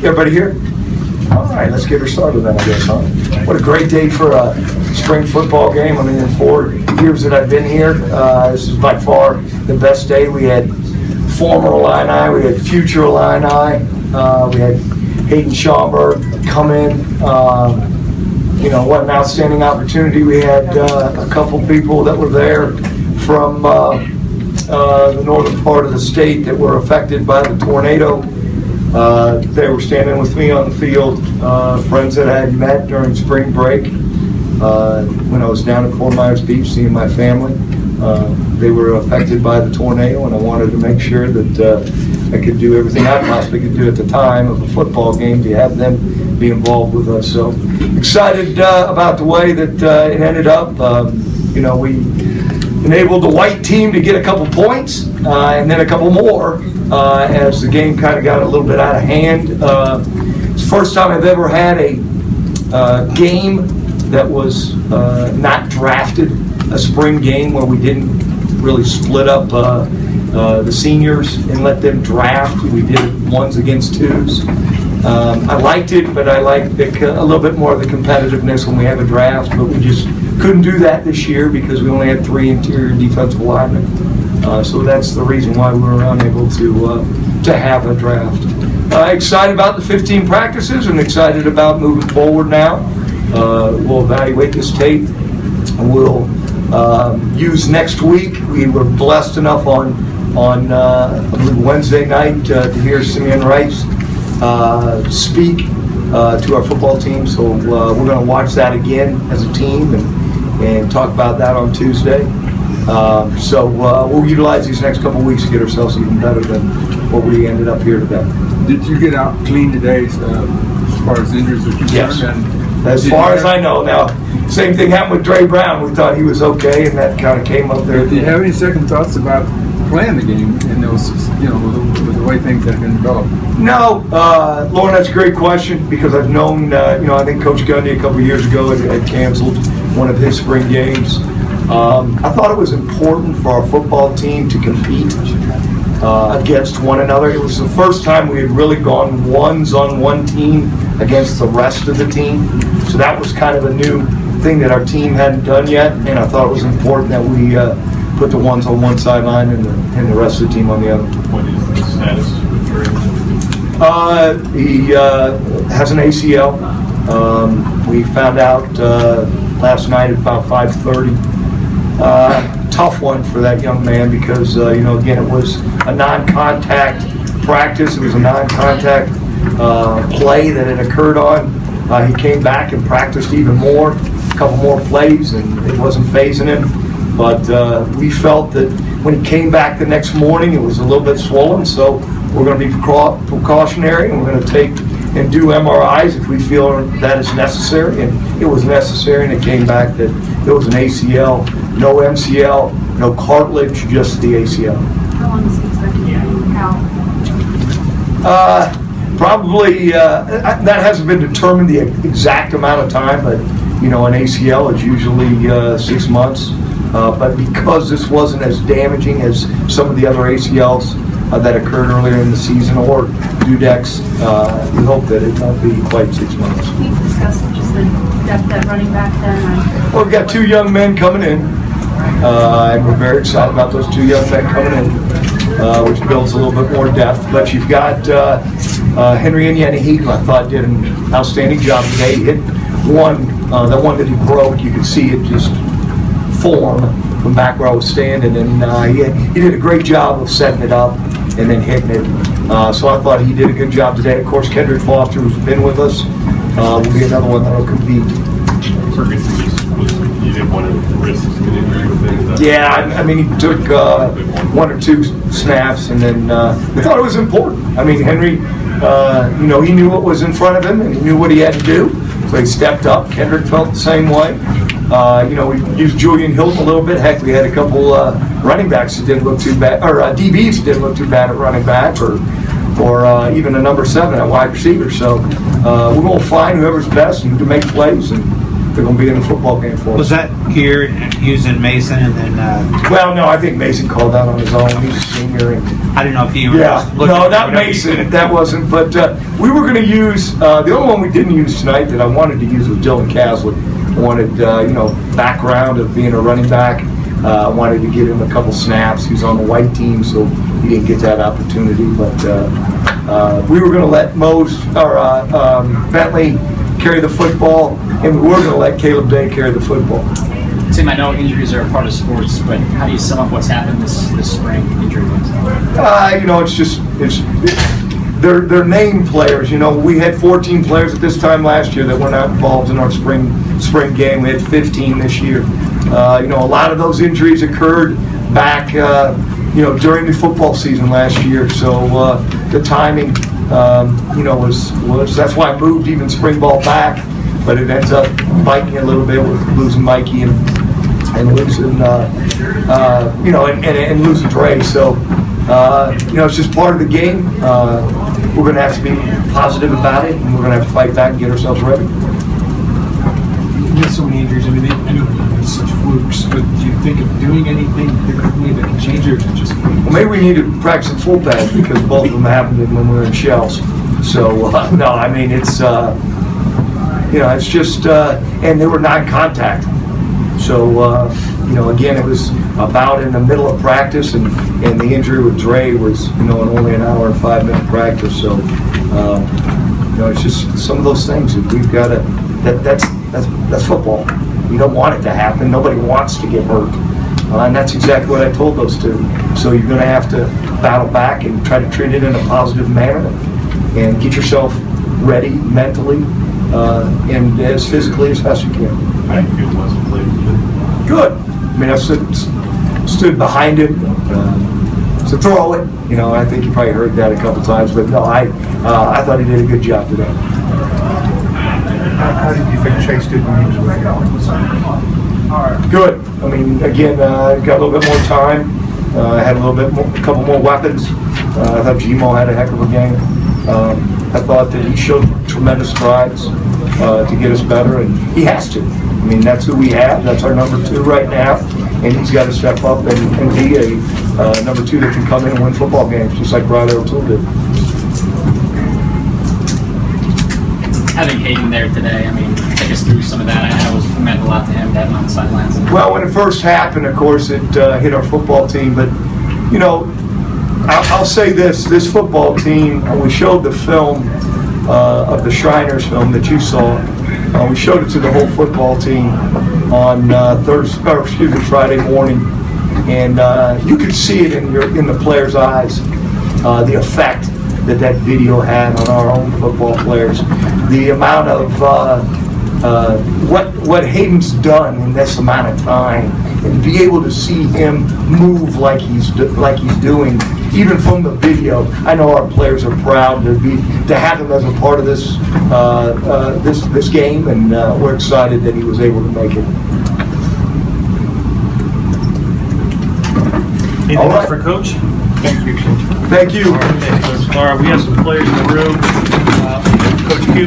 Everybody here? All right, let's get her started then, I guess, huh? What a great day for a spring football game. I mean, in 4 years that I've been here, this is by far the best day. We had former Illini, we had future Illini, we had Hayden Schaumburg come in. What an outstanding opportunity. We had a couple people that were there from the northern part of the state that were affected by the tornado. They were standing with me on the field, friends that I had met during spring break when I was down at Fort Myers Beach seeing my family. They were affected by the tornado, and I wanted to make sure that I could do everything I possibly could do at the time of a football game to have them be involved with us. So excited about the way that it ended up. We enabled the white team to get a couple points and then a couple more as the game kind of got a little bit out of hand. It's the first time I've ever had a game that was not drafted, a spring game where we didn't really split up the seniors and let them draft. We did ones against twos. I liked it, but I liked a little bit more of the competitiveness when we have a draft, but we just couldn't do that this year because we only had 3 interior defensive linemen. So that's the reason why we were unable to have a draft. Excited about the 15 practices and excited about moving forward now. We'll evaluate this tape. We'll use next week. We were blessed enough on I believe Wednesday night to hear Simeon Rice speak to our football team. So we're going to watch that again as a team and talk about that on Tuesday. So we'll utilize these next couple weeks to get ourselves even better than what we ended up here today. Did you get out clean today as far as injuries are concerned? Yes. As far as I know. Now, same thing happened with Dre Brown. We thought he was okay, and that kind of came up there. Do you have any second thoughts about playing the game in those, with the way things have been developed? No, Lauren, that's a great question because I've known, I think Coach Gundy a couple years ago had canceled one of his spring games. I thought it was important for our football team to compete against one another. It was the first time we had really gone ones on one team against the rest of the team. So that was kind of a new thing that our team hadn't done yet, and I thought it was important that we put the ones on one sideline and the rest of the team on the other. What is the status with Dre? He has an ACL. We found out last night at about 5:30. Tough one for that young man because, again, it was a non-contact practice. It was a non-contact play that had occurred on. He came back and practiced even more, a couple more plays, and it wasn't phasing him. But we felt that when he came back the next morning, it was a little bit swollen, so we're going to be precautionary, and we're going to take and do MRIs if we feel that is necessary. And it was necessary, and it came back that it was an ACL, no MCL, no cartilage, just the ACL. How long is he expected to be out? Probably, that hasn't been determined the exact amount of time, but, an ACL is usually 6 months. But because this wasn't as damaging as some of the other ACLs that occurred earlier in the season or Dudex, we hope that it won't be quite 6 months. Can you discuss just the depth at running back then? Well, we've got 2 young men coming in, and we're very excited about those 2 young men coming in, which builds a little bit more depth. But you've got Henry Anyeni, who I thought did an outstanding job today. He hit one, the one that he broke, you could see it just form from back where I was standing, and he did a great job of setting it up and then hitting it. So I thought he did a good job today. Of course, Kendrick Foster, who's been with us, will be another one that will compete. Ferguson you didn't want to risk an injury with him. Yeah, I mean, he took 1 or 2 snaps, and then we thought it was important. I mean, Henry, he knew what was in front of him, and he knew what he had to do, so he stepped up. Kendrick felt the same way. We used Julian Hilton a little bit. Heck, we had a couple running backs that didn't look too bad, or DBs that didn't look too bad at running back, or even a number 7 at wide receiver. So we're going to find whoever's best and to make plays and they're going to be in the football game for us. Was that here using Mason and then, Well, no, I think Mason called that on his own. He's a senior. And, I don't know if you were yeah, just looking no, at not whatever you Mason. could- That wasn't. But we were going to use, the only one we didn't use tonight that I wanted to use was Dylan Caslick. I wanted, background of being a running back. I wanted to give him a couple snaps. He was on the white team, so he didn't get that opportunity. But we were going to let Bentley carry the football, and we were going to let Caleb Day carry the football. Tim, I know injuries are a part of sports, but how do you sum up what's happened this spring injury-wise? They're named players. We had 14 players at this time last year that were not involved in our spring game. We had 15 this year. A lot of those injuries occurred back, during the football season last year. So the timing, was that's why I moved even spring ball back. But it ends up biting a little bit with losing Mikey and losing, and losing Dre. So, it's just part of the game. We're going to have to be positive about it, and we're going to have to fight back and get ourselves ready. You have so many injuries. I mean, I know it's such flukes, but do you think of doing anything differently that can change it, or is it just flukes? Well, maybe we need to practice in full pads because both of them happened when we were in shells. So, no, I mean, it's, it's just, and they were non-contact. So, again, it was about in the middle of practice, and the injury with Dre was, in only an hour and 5-minute practice. So, it's just some of those things that we've got to, that's football. You don't want it to happen. Nobody wants to get hurt. And that's exactly what I told those two. So you're going to have to battle back and try to treat it in a positive manner and get yourself ready mentally and as physically as fast as you can. I feel less played. Good. I mean, I stood behind him. So throw it. I think you probably heard that a couple times. But no, I thought he did a good job today. How did you think Chase did when he was with you? Good. I mean, again, got a little bit more time. Had a couple more weapons. I thought Gmo had a heck of a game. I thought that he showed tremendous strides to get us better, and he has to. I mean, that's who we have. That's our number 2 right now, and he's got to step up and be a number 2 that can come in and win football games, just like Riley O'Toole did. Having Hayden there today, I mean, take us through some of that. I know it meant a lot to him to have him on the sidelines. Well, when it first happened, of course, it hit our football team. But, I'll say this football team, we showed the film of the Shriners film that you saw. We showed it to the whole football team on Friday morning. And you could see it in the players' eyes, the effect that video had on our own football players. The amount of what Hayden's done in this amount of time, and to be able to see him move like he's doing, even from the video. I know our players are proud to have him as a part of this this game, and we're excited that he was able to make it. Anything All else right. for Coach? Thank you. Okay, Coach. All right, we have some players in the room. Coach Cuban.